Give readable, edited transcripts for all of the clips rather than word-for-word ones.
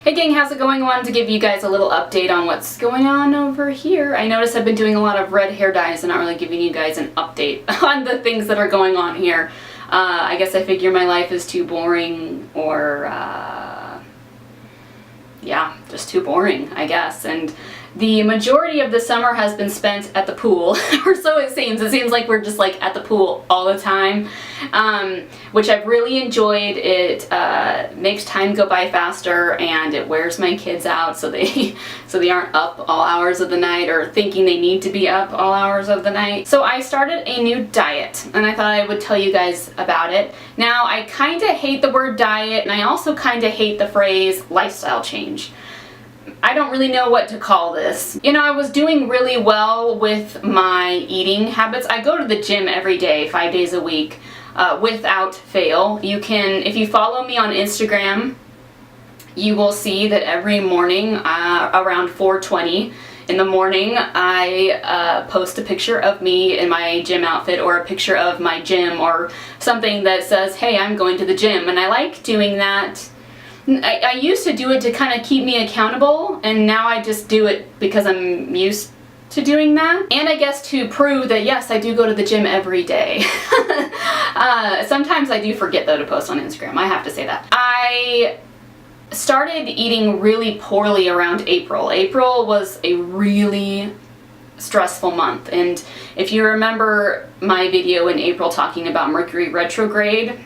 Hey gang, how's it going? I wanted to give you guys a little update on what's going on over here. I noticed I've been doing a lot of red hair dyes and not really giving you guys an update on the things that are going on here. I guess I figure my life is too boring, or yeah, just too boring, I guess. And the majority of the summer has been spent at the pool, or so it seems. It seems like we're just like at the pool all the time, which I've really enjoyed. It makes time go by faster, and it wears my kids out so they aren't up all hours of the night or thinking they need to be up all hours of the night. So I started a new diet, and I thought I would tell you guys about it. Now, I kind of hate the word diet, and I also kind of hate the phrase lifestyle change. I don't really know what to call this. You know, I was doing really well with my eating habits. I go to the gym every day, 5 days a week, without fail. You can, if you follow me on Instagram, you will see that every morning around 4:20 in the morning, I post a picture of me in my gym outfit, or a picture of my gym, or something that says, hey, I'm going to the gym. And I like doing that. I used to do it to kind of keep me accountable, and now I just do it because I'm used to doing that. And I guess to prove that, yes, I do go to the gym every day. Sometimes I do forget, though, to post on Instagram. I have to say that. I started eating really poorly around April. April was a really stressful month, and if you remember my video in April talking about Mercury retrograde,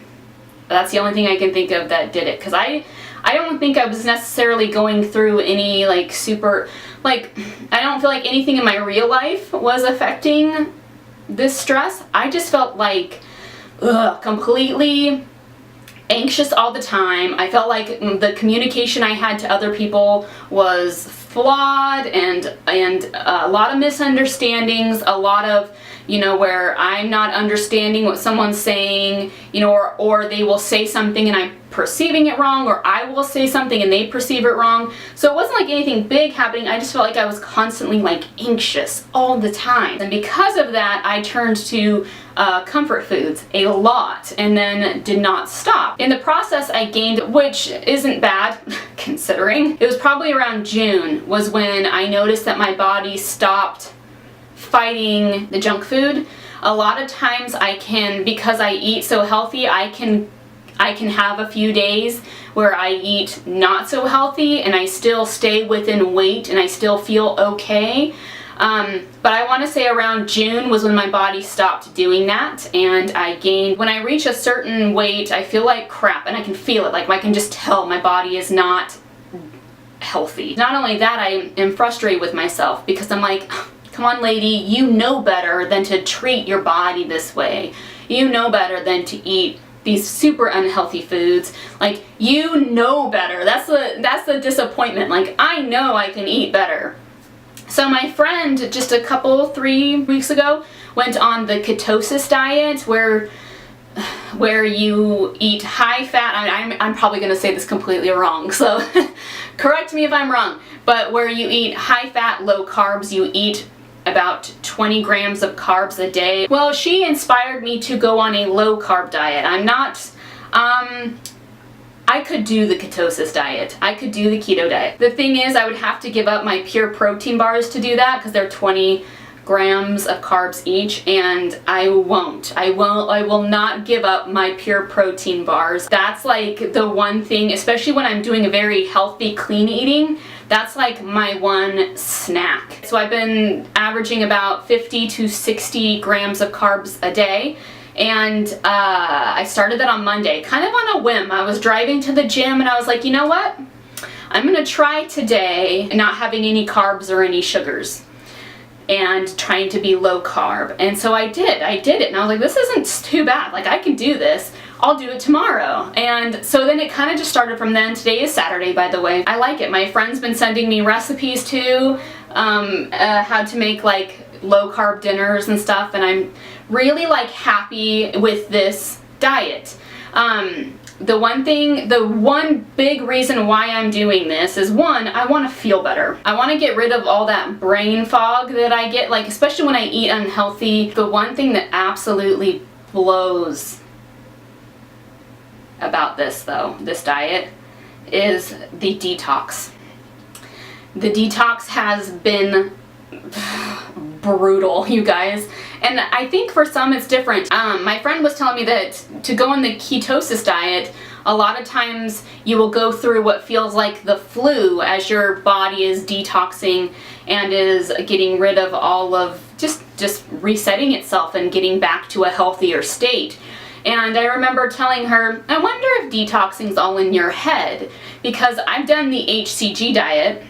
that's the only thing I can think of that did it, because I don't think I was necessarily going through any like super, like, I don't feel like anything in my real life was affecting this stress. I just felt like completely anxious all the time. I felt like the communication I had to other people was flawed, and a lot of misunderstandings, a lot of, you know, where I'm not understanding what someone's saying, you know, or they will say something and I'm perceiving it wrong, or I will say something and they perceive it wrong. So it wasn't like anything big happening. I just felt like I was constantly like anxious all the time. And because of that, I turned to comfort foods a lot, and then did not stop. In the process, I gained, which isn't bad considering. It was probably around June was when I noticed that my body stopped fighting the junk food. A lot of times I can, because I eat so healthy, I can have a few days where I eat not so healthy and I still stay within weight and I still feel okay. But I want to say around June was when my body stopped doing that, and I gained, when I reach a certain weight, I feel like crap, and I can feel it, like I can just tell my body is not healthy. Not only that, I am frustrated with myself because I'm like, come on lady, you know better than to treat your body this way. You know better than to eat these super unhealthy foods. Like, you know better. That's the disappointment. Like, I know I can eat better. So my friend just 3 weeks ago went on the ketosis diet, where you eat high fat. I'm probably going to say this completely wrong, so correct me if I'm wrong, but where you eat high fat, low carbs, you eat about 20 grams of carbs a day. Well, she inspired me to go on a low carb diet. I'm not, I could do the ketosis diet. I could do the keto diet. The thing is, I would have to give up my pure protein bars to do that, because they're 20 grams of carbs each, and I won't. I will not give up my pure protein bars. That's like the one thing, especially when I'm doing a very healthy, clean eating, that's like my one snack. So I've been averaging about 50 to 60 grams of carbs a day. And I started that on Monday, kind of on a whim. I was driving to the gym and I was like, you know what? I'm gonna try today not having any carbs or any sugars, and trying to be low carb. And so I did it, and I was like, this isn't too bad. Like, I can do this. I'll do it tomorrow. And so then it kind of just started from then. Today is Saturday, by the way. I like it. My friend's been sending me recipes too, how to make like low carb dinners and stuff, and I'm really like happy with this diet. The one big reason why I'm doing this is, one, I want to feel better. I want to get rid of all that brain fog that I get, like, especially when I eat unhealthy. The one thing that absolutely blows about this, though, this diet, is the detox. The detox has been brutal, you guys. And I think for some it's different. My friend was telling me that to go on the ketosis diet, a lot of times you will go through what feels like the flu as your body is detoxing and is getting rid of all of just resetting itself and getting back to a healthier state. And I remember telling her, I wonder if detoxing's all in your head, because I've done the HCG diet.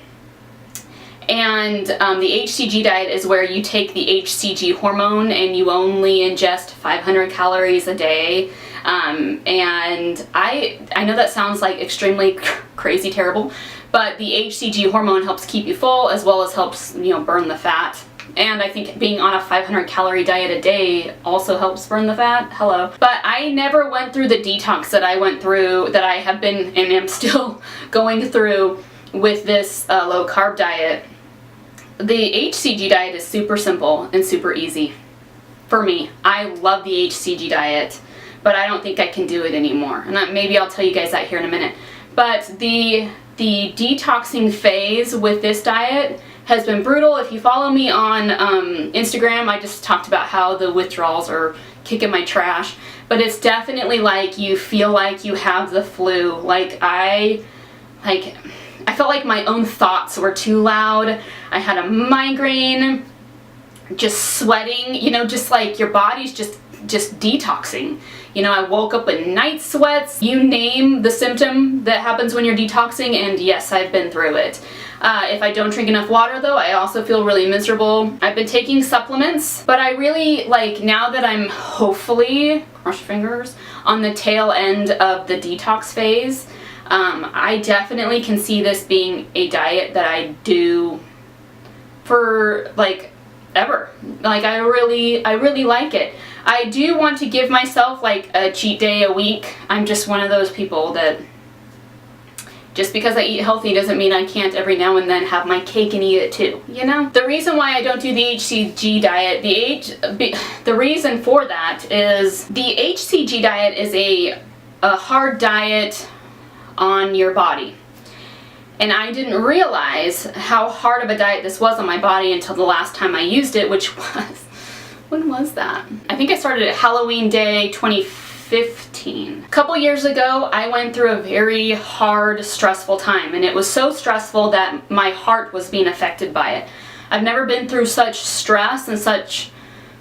And the HCG diet is where you take the HCG hormone and you only ingest 500 calories a day. And I know that sounds like extremely crazy terrible, but the HCG hormone helps keep you full as well as helps, burn the fat. And I think being on a 500 calorie diet a day also helps burn the fat. Hello. But I never went through the detox that I went through, that I have been and am still going through with this low carb diet. The HCG diet is super simple and super easy for me. I love the HCG diet, but I don't think I can do it anymore. And maybe I'll tell you guys that here in a minute. But the detoxing phase with this diet has been brutal. If you follow me on Instagram, I just talked about how the withdrawals are kicking my trash. But it's definitely like you feel like you have the flu. I felt like my own thoughts were too loud. I had a migraine, just sweating, just like your body's just detoxing. I woke up with night sweats. You name the symptom that happens when you're detoxing, and yes, I've been through it. If I don't drink enough water though, I also feel really miserable. I've been taking supplements, but I really, now that I'm hopefully, cross your fingers, on the tail end of the detox phase, I definitely can see this being a diet that I do for ever. I really like it. I do want to give myself a cheat day a week. I'm just one of those people that just because I eat healthy doesn't mean I can't every now and then have my cake and eat it too, The reason why I don't do the HCG diet, the reason for that is the HCG diet is a hard diet on your body. And I didn't realize how hard of a diet this was on my body until the last time I used it, which was, when was that? I think I started at Halloween Day 2015. A couple years ago, I went through a very hard, stressful time, and it was so stressful that my heart was being affected by it. I've never been through such stress and such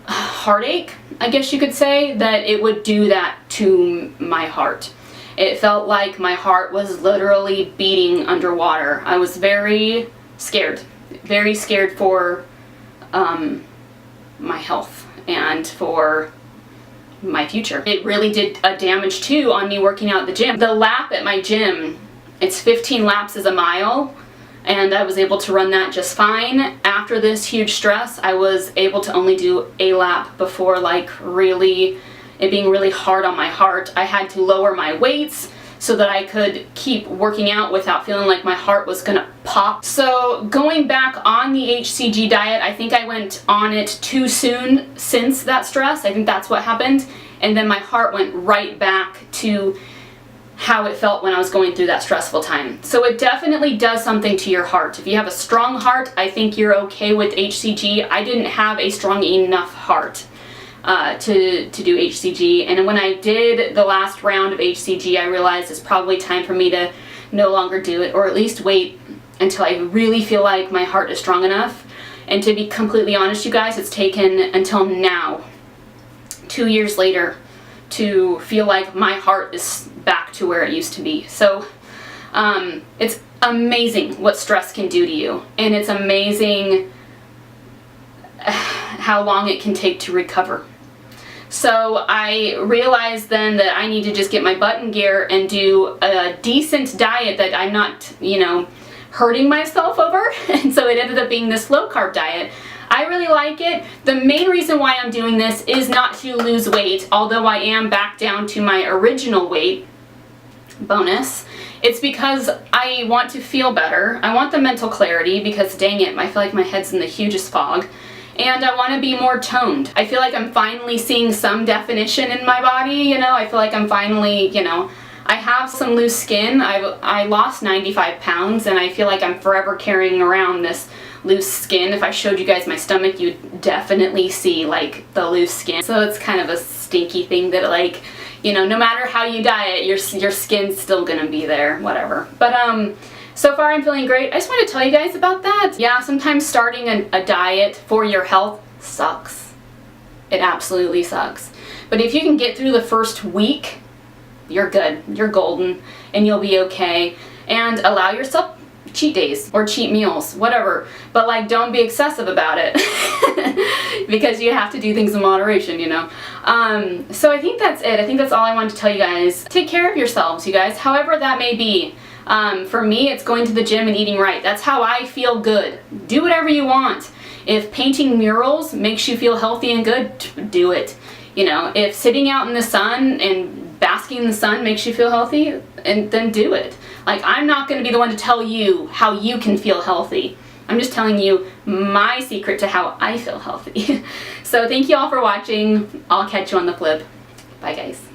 heartache, I guess you could say, that it would do that to my heart. It felt like my heart was literally beating underwater. I was very scared for my health and for my future. It really did a damage too on me working out at the gym. The lap at my gym, it's 15 laps is a mile, and I was able to run that just fine. After this huge stress, I was able to only do a lap before it being really hard on my heart. I had to lower my weights so that I could keep working out without feeling like my heart was gonna pop. So going back on the HCG diet, I think I went on it too soon since that stress. I think that's what happened. And then my heart went right back to how it felt when I was going through that stressful time. So it definitely does something to your heart. If you have a strong heart, I think you're okay with HCG. I didn't have a strong enough heart to do HCG, and when I did the last round of HCG, I realized it's probably time for me to no longer do it, or at least wait until I really feel like my heart is strong enough. And to be completely honest, you guys, it's taken until now, 2 years later, to feel like my heart is back to where it used to be. So it's amazing what stress can do to you, and it's amazing how long it can take to recover. So I realized then that I need to just get my butt in gear and do a decent diet that I'm not, hurting myself over. And so it ended up being this low carb diet. I really like it. The main reason why I'm doing this is not to lose weight, although I am back down to my original weight. Bonus. It's because I want to feel better. I want the mental clarity because dang it, I feel like my head's in the hugest fog. And I want to be more toned. I feel like I'm finally seeing some definition in my body, I feel like I'm finally, I have some loose skin. I lost 95 pounds and I feel like I'm forever carrying around this loose skin. If I showed you guys my stomach, you'd definitely see like the loose skin. So it's kind of a stinky thing that, like, you know, no matter how you diet, your skin's still gonna be there, whatever. But so far I'm feeling great. I just want to tell you guys about that. Yeah, sometimes starting a diet for your health sucks. It absolutely sucks. But if you can get through the first week, you're good. You're golden and you'll be okay. And allow yourself cheat days or cheat meals, whatever. But like, don't be excessive about it because you have to do things in moderation, you know. So I think that's it. I think that's all I wanted to tell you guys. Take care of yourselves, you guys, however that may be. For me, it's going to the gym and eating right. That's how I feel good. Do whatever you want. If painting murals makes you feel healthy and good, do it. You know, if sitting out in the sun and basking in the sun makes you feel healthy, and then do it. Like, I'm not going to be the one to tell you how you can feel healthy. I'm just telling you my secret to how I feel healthy. So thank you all for watching. I'll catch you on the flip. Bye, guys.